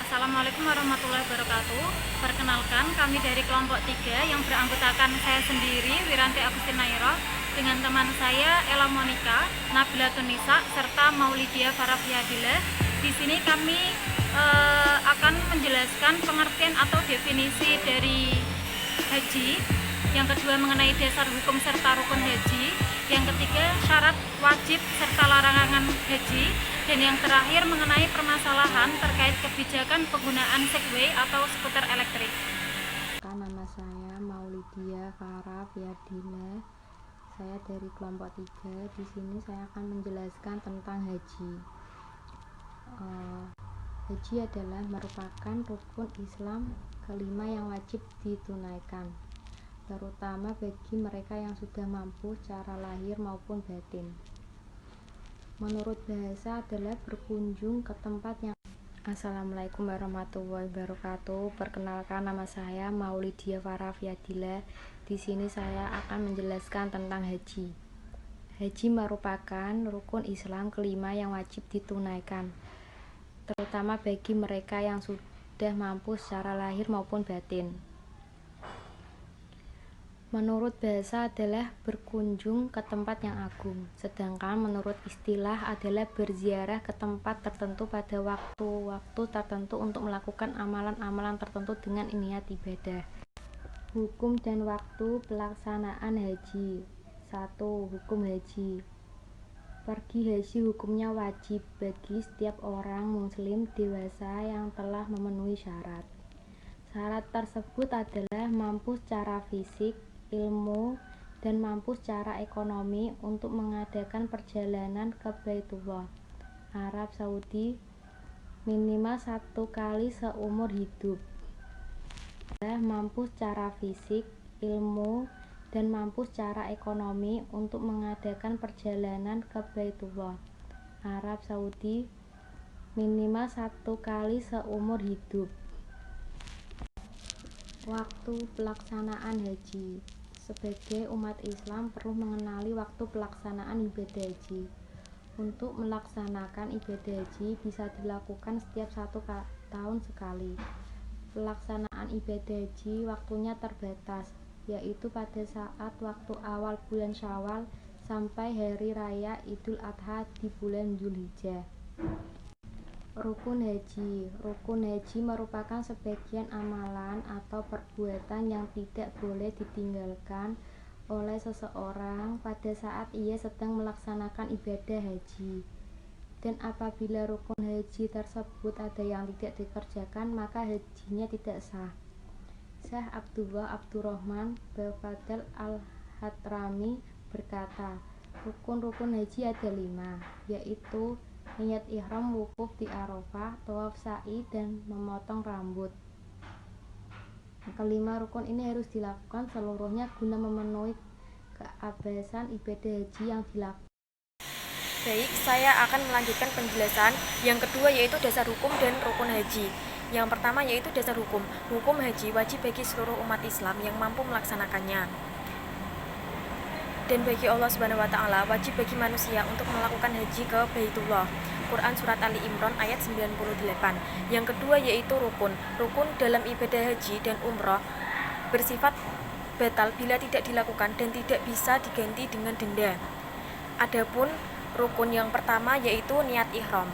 Assalamualaikum warahmatullahi wabarakatuh. Perkenalkan, kami dari kelompok 3 yang beranggotakan saya sendiri, Wiranti Agustinaira, dengan teman saya Ella Monica, Nabila Tunisa, serta Maulidia Farafiadillah. Di sini kami akan menjelaskan pengertian atau definisi dari haji, yang kedua mengenai dasar hukum serta rukun haji, yang ketiga syarat wajib serta larangan haji, dan yang terakhir mengenai permasalahan terkait kebijakan penggunaan segway atau skuter elektrik. Nama saya Maulidia Farafiadillah. Saya dari kelompok 3. Di sini saya akan menjelaskan tentang haji. Haji adalah merupakan rukun Islam kelima yang wajib ditunaikan, terutama bagi mereka yang sudah mampu secara lahir maupun batin. Menurut bahasa adalah berkunjung ke tempat yang. Assalamualaikum warahmatullahi wabarakatuh. Perkenalkan, nama saya Maulidia Farafiadillah. Di sini saya akan menjelaskan tentang haji. Haji merupakan rukun Islam kelima yang wajib ditunaikan, terutama bagi mereka yang sudah mampu secara lahir maupun batin. Menurut bahasa adalah berkunjung ke tempat yang agung, sedangkan menurut istilah adalah berziarah ke tempat tertentu pada waktu-waktu tertentu untuk melakukan amalan-amalan tertentu dengan niat ibadah. Hukum dan waktu pelaksanaan haji. 1. Hukum haji. Pergi haji hukumnya wajib bagi setiap orang muslim dewasa yang telah memenuhi syarat. Syarat tersebut adalah mampu secara fisik, ilmu, dan mampu secara ekonomi untuk mengadakan perjalanan ke Baitullah, Arab Saudi, minimal 1 kali seumur hidup. Mampu secara fisik, ilmu, dan mampu secara ekonomi untuk mengadakan perjalanan ke Baitullah, Arab Saudi, minimal 1 kali seumur hidup. Waktu pelaksanaan haji. Sebagai umat Islam perlu mengenali waktu pelaksanaan ibadah haji. Untuk melaksanakan ibadah haji bisa dilakukan setiap 1 tahun sekali. Pelaksanaan ibadah haji waktunya terbatas, yaitu pada saat waktu awal bulan Syawal sampai hari raya Idul Adha di bulan Dzulhijjah. Rukun haji. Rukun haji merupakan sebagian amalan atau perbuatan yang tidak boleh ditinggalkan oleh seseorang pada saat ia sedang melaksanakan ibadah haji. Dan apabila rukun haji tersebut ada yang tidak dikerjakan, maka hajinya tidak sah. Syekh Abdullah Abdurrahman Bafadal Al-Hadrami berkata, rukun-rukun haji ada 5, yaitu niat ihram, wukuf di Arafah, tawaf sa'i, dan memotong rambut. Kelima rukun ini harus dilakukan seluruhnya guna memenuhi keabsahan ibadah haji yang dilakukan. Baik, saya akan melanjutkan penjelasan yang kedua, yaitu dasar hukum dan rukun haji. Yang pertama yaitu dasar hukum. Hukum haji wajib bagi seluruh umat Islam yang mampu melaksanakannya. Dan bagi Allah Subhanahu wa Ta'ala wajib bagi manusia untuk melakukan haji ke Baitullah. Quran Surat Ali Imran ayat 98. Yang kedua yaitu rukun. Rukun dalam ibadah haji dan umrah bersifat batal bila tidak dilakukan dan tidak bisa diganti dengan denda. Adapun rukun yang pertama yaitu niat ihram.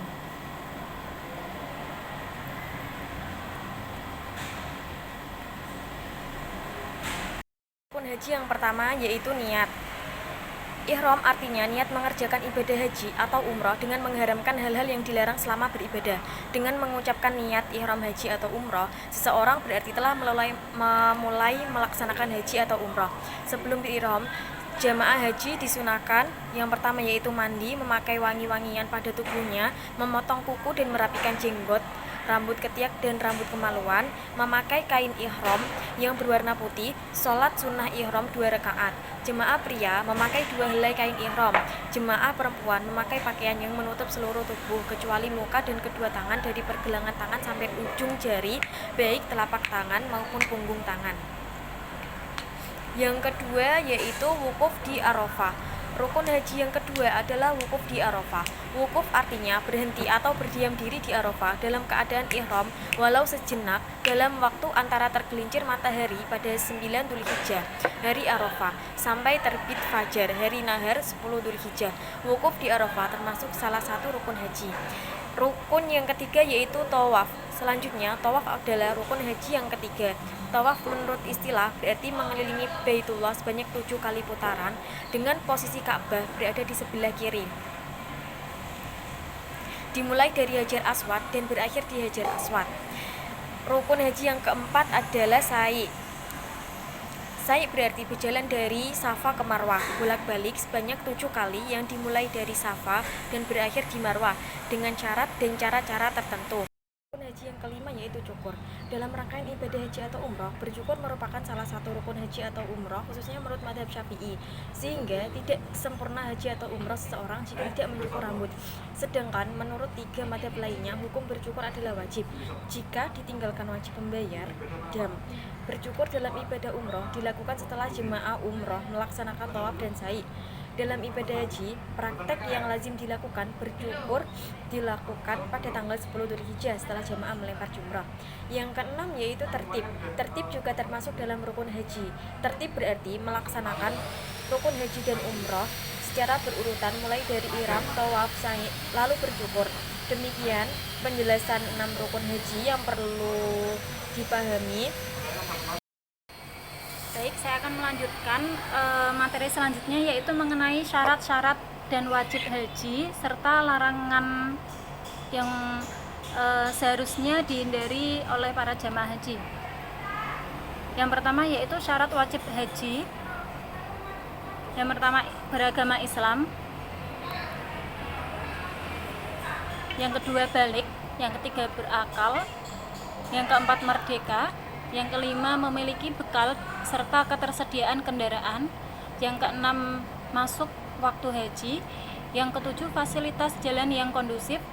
Rukun haji yang pertama yaitu niat. Ihram artinya niat mengerjakan ibadah haji atau umrah dengan mengharamkan hal-hal yang dilarang selama beribadah. Dengan mengucapkan niat ihram haji atau umrah, seseorang berarti telah memulai melaksanakan haji atau umrah. Sebelum berihram, jamaah haji disunahkan yang pertama yaitu mandi, memakai wangi-wangian pada tubuhnya, memotong kuku dan merapikan jenggot, rambut ketiak dan rambut kemaluan, memakai kain ihram yang berwarna putih, sholat sunnah ihram 2 rakaat. Jemaah pria memakai 2 helai kain ihram. Jemaah perempuan memakai pakaian yang menutup seluruh tubuh kecuali muka dan kedua tangan dari pergelangan tangan sampai ujung jari, baik telapak tangan maupun punggung tangan. Yang kedua yaitu wukuf di Arafah. Rukun haji yang kedua adalah wukuf di Arafah. Wukuf artinya berhenti atau berdiam diri di Arafah dalam keadaan ihram walau sejenak dalam waktu antara tergelincir matahari pada 9 Dzulhijjah, hari Arafah, sampai terbit fajar, hari nahar 10 Dzulhijjah. Wukuf di Arafah termasuk salah satu rukun haji. Rukun yang ketiga yaitu tawaf. Selanjutnya, tawaf adalah rukun haji yang ketiga. Tawaf menurut istilah berarti mengelilingi Baitullah sebanyak 7 kali putaran dengan posisi Ka'bah berada di sebelah kiri. Dimulai dari Hajar Aswad dan berakhir di Hajar Aswad. Rukun haji yang keempat adalah sa'i. Sa'i berarti berjalan dari Safa ke Marwah bolak-balik sebanyak 7 kali yang dimulai dari Safa dan berakhir di Marwah dengan syarat dan cara-cara tertentu. Rukun haji yang kelima yaitu cukur. Dalam rangkaian ibadah haji atau umroh, bercukur merupakan salah satu rukun haji atau umroh khususnya menurut mazhab Syafi'i, sehingga tidak sempurna haji atau umroh seseorang jika tidak mencukur rambut. Sedangkan menurut 3 mazhab lainnya, hukum bercukur adalah wajib. Jika ditinggalkan wajib membayar dam. Bercukur dalam ibadah umroh dilakukan setelah jemaah umroh melaksanakan tawaf dan sa'i. Dalam ibadah haji, praktek yang lazim dilakukan bercukur dilakukan pada tanggal 10 Dzulhijjah setelah jemaah melempar jumrah. Yang keenam yaitu tertib. Tertib juga termasuk dalam rukun haji. Tertib berarti melaksanakan rukun haji dan umroh secara berurutan mulai dari ihram, tawaf, sa'i, lalu bercukur. Demikian penjelasan 6 rukun haji yang perlu dipahami. Baik, saya akan melanjutkan materi selanjutnya yaitu mengenai syarat-syarat dan wajib haji serta larangan yang seharusnya dihindari oleh para jamaah haji. Yang pertama yaitu syarat wajib haji. Yang pertama beragama Islam. Yang kedua balik. Yang ketiga berakal. Yang keempat merdeka. Yang kelima memiliki bekal serta ketersediaan kendaraan. Yang keenam masuk waktu haji. Yang ketujuh fasilitas jalan yang kondusif.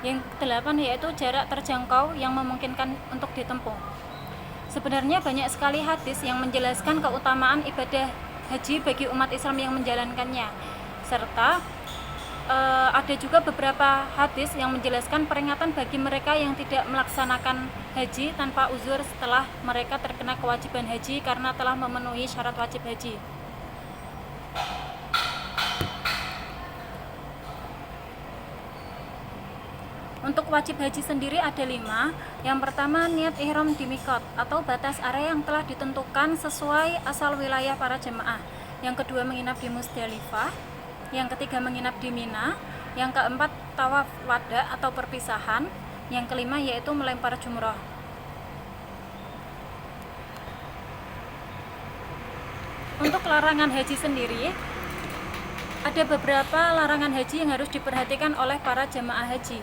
Yang kedelapan yaitu jarak terjangkau yang memungkinkan untuk ditempuh. Sebenarnya banyak sekali hadis yang menjelaskan keutamaan ibadah haji bagi umat Islam yang menjalankannya, serta ada juga beberapa hadis yang menjelaskan peringatan bagi mereka yang tidak melaksanakan haji tanpa uzur setelah mereka terkena kewajiban haji karena telah memenuhi syarat wajib haji. Untuk wajib haji sendiri ada 5. Yang pertama niat ihram di mikot atau batas area yang telah ditentukan sesuai asal wilayah para jemaah. Yang kedua menginap di Musdalifah. Yang ketiga menginap di Mina. Yang keempat tawaf wada atau perpisahan. Yang kelima yaitu melempar jumrah. Untuk larangan haji sendiri ada beberapa larangan haji yang harus diperhatikan oleh para jemaah haji,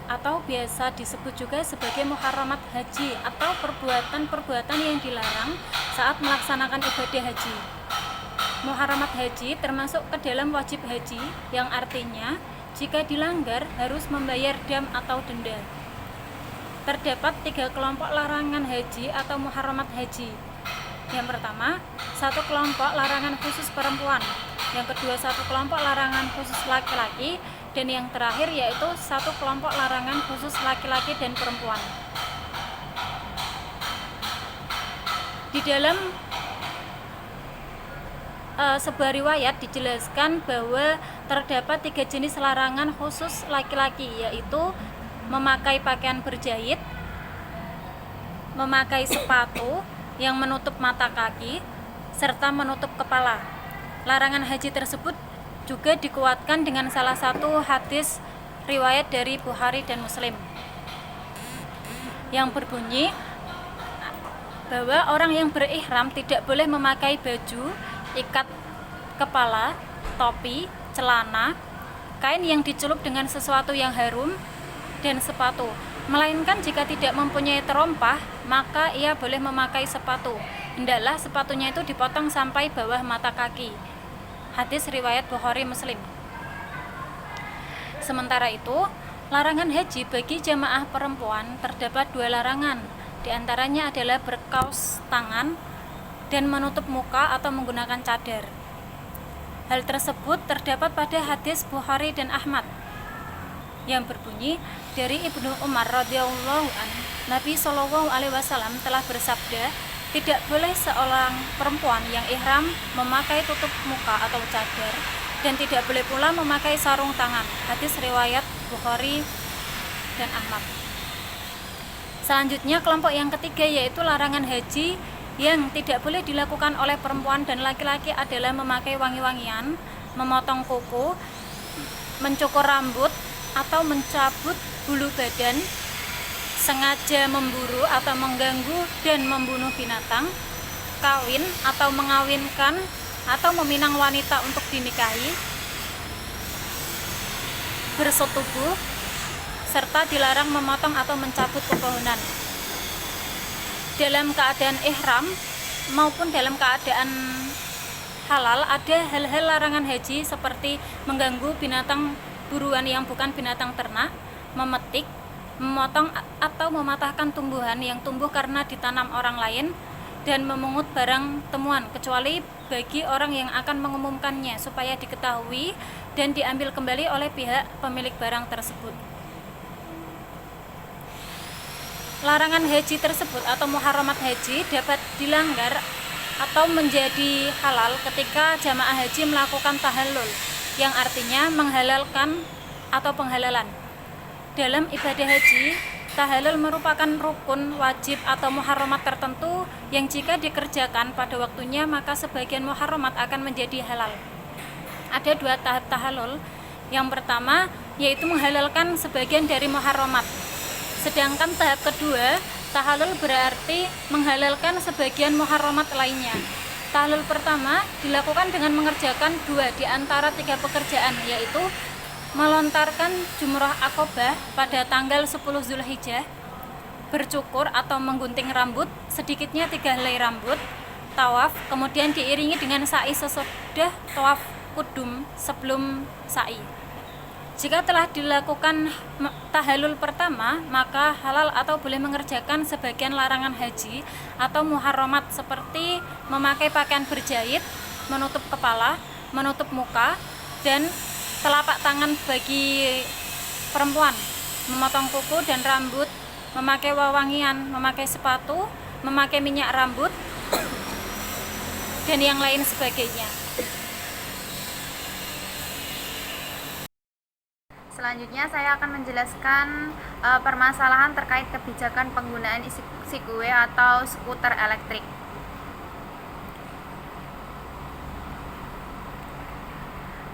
atau biasa disebut juga sebagai muharramat haji atau perbuatan-perbuatan yang dilarang saat melaksanakan ibadah haji. Muharramat haji termasuk ke dalam wajib haji yang artinya jika dilanggar harus membayar dam atau denda. Terdapat 3 kelompok larangan haji atau muharramat haji. Yang pertama, 1 kelompok larangan khusus perempuan. Yang kedua, 1 kelompok larangan khusus laki-laki. Dan yang terakhir yaitu 1 kelompok larangan khusus laki-laki dan perempuan. Di dalam sebuah riwayat dijelaskan bahwa terdapat 3 jenis larangan khusus laki-laki, yaitu memakai pakaian berjahit, memakai sepatu yang menutup mata kaki, serta menutup kepala. Larangan haji tersebut juga dikuatkan dengan salah satu hadis riwayat dari Bukhari dan Muslim yang berbunyi bahwa orang yang berihram tidak boleh memakai baju, ikat kepala, topi, celana, kain yang dicelup dengan sesuatu yang harum, dan sepatu. Melainkan jika tidak mempunyai terompah, maka ia boleh memakai sepatu. Hendaklah sepatunya itu dipotong sampai bawah mata kaki. Hadis riwayat Bukhari Muslim. Sementara itu, larangan haji bagi jamaah perempuan terdapat 2 larangan. Di antaranya adalah berkaos tangan dan menutup muka atau menggunakan cadar. Hal tersebut terdapat pada hadis Bukhari dan Ahmad yang berbunyi dari Ibnu Umar radhiyallahu anhu, Nabi Shallallahu alaihi wasallam telah bersabda, tidak boleh seorang perempuan yang ihram memakai tutup muka atau cadar, dan tidak boleh pula memakai sarung tangan. Hadis riwayat Bukhari dan Ahmad. Selanjutnya kelompok yang ketiga yaitu larangan haji yang tidak boleh dilakukan oleh perempuan dan laki-laki adalah memakai wangi-wangian, memotong kuku, mencukur rambut atau mencabut bulu badan, sengaja memburu atau mengganggu dan membunuh binatang, kawin atau mengawinkan atau meminang wanita untuk dinikahi, bersetubuh, serta dilarang memotong atau mencabut pepohonan. Dalam keadaan ihram maupun dalam keadaan halal ada hal-hal larangan haji seperti mengganggu binatang buruan yang bukan binatang ternak, memetik, memotong atau mematahkan tumbuhan yang tumbuh karena ditanam orang lain, dan memungut barang temuan kecuali bagi orang yang akan mengumumkannya supaya diketahui dan diambil kembali oleh pihak pemilik barang tersebut. Larangan haji tersebut atau muharramat haji dapat dilanggar atau menjadi halal ketika jamaah haji melakukan tahallul, yang artinya menghalalkan atau penghalalan. Dalam ibadah haji, tahallul merupakan rukun wajib atau muharramat tertentu yang jika dikerjakan pada waktunya maka sebagian muharramat akan menjadi halal. Ada 2 tahap tahallul. Yang pertama yaitu menghalalkan sebagian dari muharramat. Sedangkan tahap kedua, tahallul berarti menghalalkan sebagian muharramat lainnya. Tahallul pertama dilakukan dengan mengerjakan 2 di antara 3 pekerjaan, yaitu melontarkan jumrah Aqobah pada tanggal 10 Zulhijjah, bercukur atau menggunting rambut, sedikitnya 3 helai rambut, tawaf, kemudian diiringi dengan sa'i sesudah tawaf kudum sebelum sa'i. Jika telah dilakukan tahallul pertama, maka halal atau boleh mengerjakan sebagian larangan haji atau muharramat seperti memakai pakaian berjahit, menutup kepala, menutup muka, dan telapak tangan bagi perempuan, memotong kuku dan rambut, memakai wewangian, memakai sepatu, memakai minyak rambut, dan yang lain sebagainya. Selanjutnya saya akan menjelaskan permasalahan terkait kebijakan penggunaan Segway atau skuter elektrik.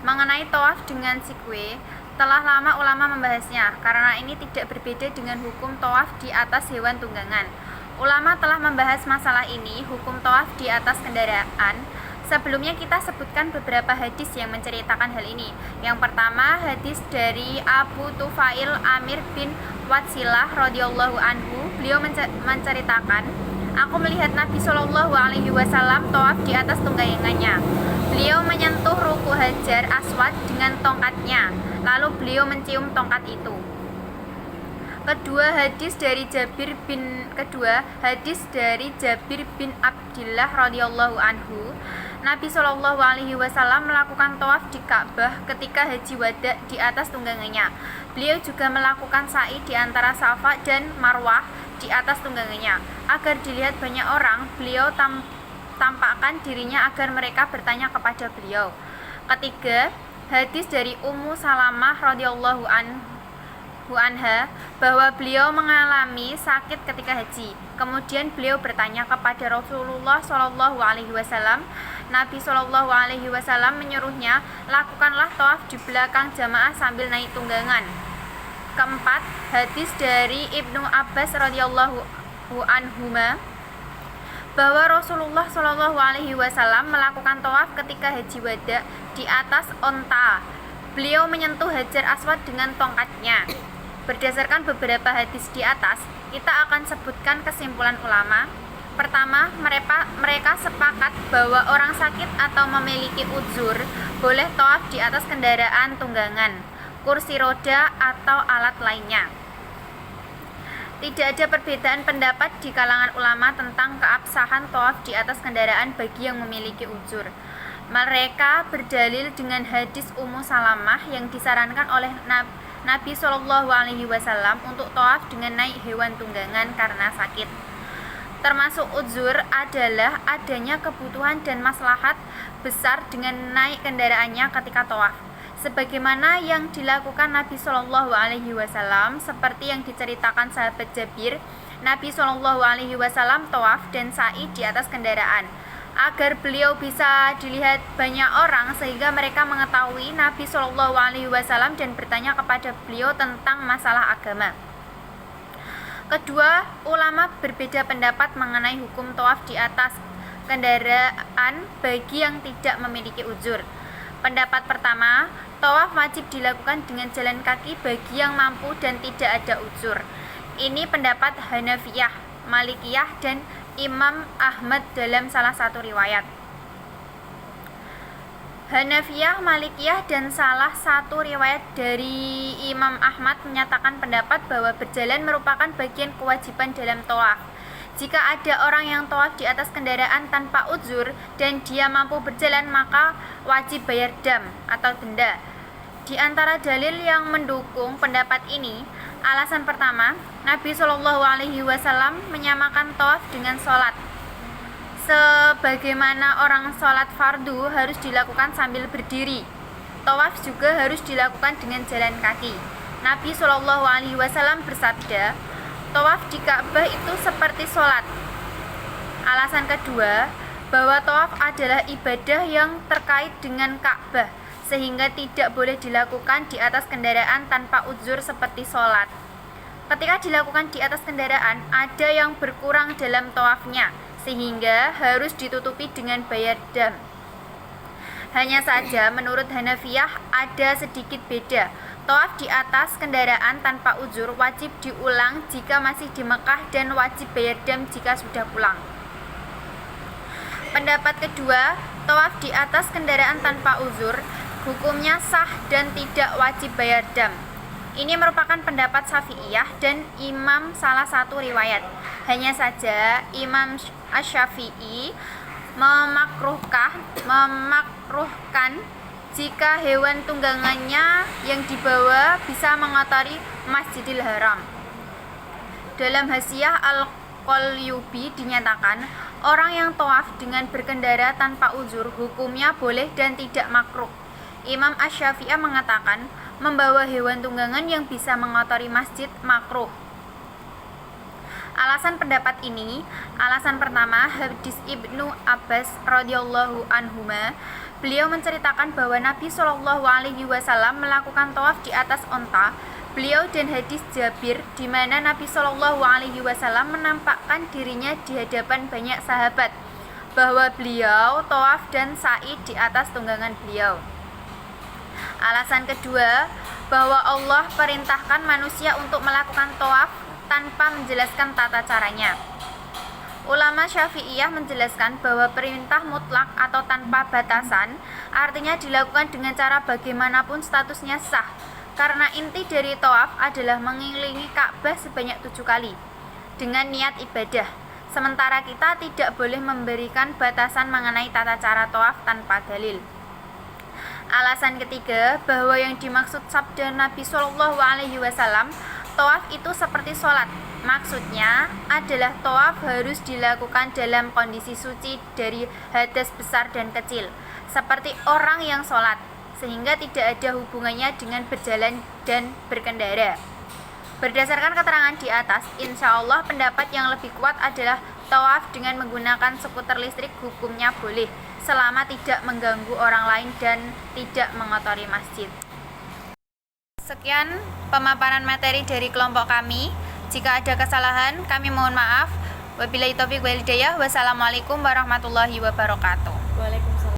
Mengenai tawaf dengan Segway, telah lama ulama membahasnya karena ini tidak berbeda dengan hukum tawaf di atas hewan tunggangan. Ulama telah membahas masalah ini, hukum tawaf di atas kendaraan. Sebelumnya kita sebutkan beberapa hadis yang menceritakan hal ini. Yang pertama, hadis dari Abu Tufail Amir bin Watsilah radhiyallahu anhu. Beliau menceritakan, aku melihat Nabi Shallallahu alaihi wasallam tawaf di atas tunggangannya. Beliau menyentuh ruku Hajar Aswad dengan tongkatnya, lalu beliau mencium tongkat itu. Kedua hadis dari Jabir bin Abdillah radhiyallahu anhu. Nabi Shallallahu alaihi wasallam melakukan tawaf di Ka'bah ketika haji wada di atas tunggangannya. Beliau juga melakukan sa'i di antara Safa dan Marwah di atas tunggangannya. Agar dilihat banyak orang, beliau tampakkan dirinya agar mereka bertanya kepada beliau. Ketiga, hadis dari Ummu Salamah radhiyallahu anha bahwa beliau mengalami sakit ketika haji. Kemudian beliau bertanya kepada Rasulullah Shallallahu alaihi wasallam. Nabi Shallallahu alaihi wasallam menyuruhnya, lakukanlah tawaf di belakang jamaah sambil naik tunggangan. Keempat, hadis dari Ibnu Abbas radhiyallahu anhuma bahwa Rasulullah Shallallahu alaihi wasallam melakukan tawaf ketika haji wada di atas onta. Beliau menyentuh Hajar Aswad dengan tongkatnya. Berdasarkan beberapa hadis di atas, kita akan sebutkan kesimpulan ulama. Pertama, mereka sepakat bahwa orang sakit atau memiliki uzur boleh tawaf di atas kendaraan tunggangan, kursi roda, atau alat lainnya. Tidak ada perbedaan pendapat di kalangan ulama tentang keabsahan tawaf di atas kendaraan bagi yang memiliki uzur. Mereka berdalil dengan hadis Ummu Salamah yang disarankan oleh Nabi Shallallahu Alaihi Wasallam untuk tawaf dengan naik hewan tunggangan karena sakit. Termasuk uzur adalah adanya kebutuhan dan maslahat besar dengan naik kendaraannya ketika tawaf, sebagaimana yang dilakukan Nabi Shallallahu Alaihi Wasallam seperti yang diceritakan sahabat Jabir. Nabi Shallallahu Alaihi Wasallam tawaf dan sa'i di atas kendaraan agar beliau bisa dilihat banyak orang sehingga mereka mengetahui Nabi Shallallahu Alaihi Wasallam dan bertanya kepada beliau tentang masalah agama. Kedua, ulama berbeda pendapat mengenai hukum tawaf di atas kendaraan bagi yang tidak memiliki uzur. Pendapat pertama, tawaf wajib dilakukan dengan jalan kaki bagi yang mampu dan tidak ada uzur. Ini pendapat Hanafiyah, Malikiyah, dan Imam Ahmad dalam salah satu riwayat. Hanafiyah, Malikiyah, dan salah satu riwayat dari Imam Ahmad menyatakan pendapat bahwa berjalan merupakan bagian kewajiban dalam tawaf. Jika ada orang yang tawaf di atas kendaraan tanpa uzur dan dia mampu berjalan, maka wajib bayar dam atau denda. Di antara dalil yang mendukung pendapat ini, alasan pertama, Nabi Shallallahu Alaihi Wasallam menyamakan tawaf dengan sholat. Sebagaimana orang sholat fardu harus dilakukan sambil berdiri, tawaf juga harus dilakukan dengan jalan kaki. Nabi Shallallahu Alaihi Wasallam bersabda, tawaf di Ka'bah itu seperti sholat. Alasan kedua, bahwa tawaf adalah ibadah yang terkait dengan Ka'bah, sehingga tidak boleh dilakukan di atas kendaraan tanpa uzur seperti sholat. Ketika dilakukan di atas kendaraan, ada yang berkurang dalam tawafnya, sehingga harus ditutupi dengan bayar dam. Hanya saja menurut Hanafiyah ada sedikit beda. Tawaf di atas kendaraan tanpa uzur wajib diulang jika masih di Mekah dan wajib bayar dam jika sudah pulang. Pendapat kedua, tawaf di atas kendaraan tanpa uzur hukumnya sah dan tidak wajib bayar dam. Ini merupakan pendapat Syafi'iyah dan Imam salah satu riwayat. Hanya saja Imam Asy-Syafi'i memakruhkan jika hewan tunggangannya yang dibawa bisa mengotori Masjidil Haram. Dalam Hasyiah Al-Qalyubi dinyatakan, orang yang tawaf dengan berkendara tanpa uzur hukumnya boleh dan tidak makruh. Imam Asy-Syafi'i mengatakan, membawa hewan tunggangan yang bisa mengotori masjid makruh. Alasan pendapat ini, alasan pertama, hadis Ibnu Abbas radhiyallahu anhuma, beliau menceritakan bahwa Nabi Shallallahu Alaihi Wasallam melakukan tawaf di atas onta. Beliau dan hadis Jabir di mana Nabi Shallallahu Alaihi Wasallam menampakkan dirinya di hadapan banyak sahabat bahwa beliau tawaf dan sa'i di atas tunggangan beliau. Alasan kedua, bahwa Allah perintahkan manusia untuk melakukan tawaf tanpa menjelaskan tata caranya. Ulama Syafi'iyah menjelaskan bahwa perintah mutlak atau tanpa batasan artinya dilakukan dengan cara bagaimanapun statusnya sah, karena inti dari tawaf adalah mengelilingi Ka'bah sebanyak 7 kali dengan niat ibadah. Sementara kita tidak boleh memberikan batasan mengenai tata cara tawaf tanpa dalil. Alasan ketiga, bahwa yang dimaksud sabda Nabi Shallallahu Alaihi Wasallam, tawaf itu seperti sholat. Maksudnya adalah tawaf harus dilakukan dalam kondisi suci dari hadas besar dan kecil, seperti orang yang sholat, sehingga tidak ada hubungannya dengan berjalan dan berkendara. Berdasarkan keterangan di atas, insya Allah pendapat yang lebih kuat adalah tawaf dengan menggunakan skuter listrik hukumnya boleh, selama tidak mengganggu orang lain dan tidak mengotori masjid. Sekian pemaparan materi dari kelompok kami. Jika ada kesalahan, kami mohon maaf. Wabillahi taufiq wal hidayah. Wassalamualaikum warahmatullahi wabarakatuh. Waalaikumsalam.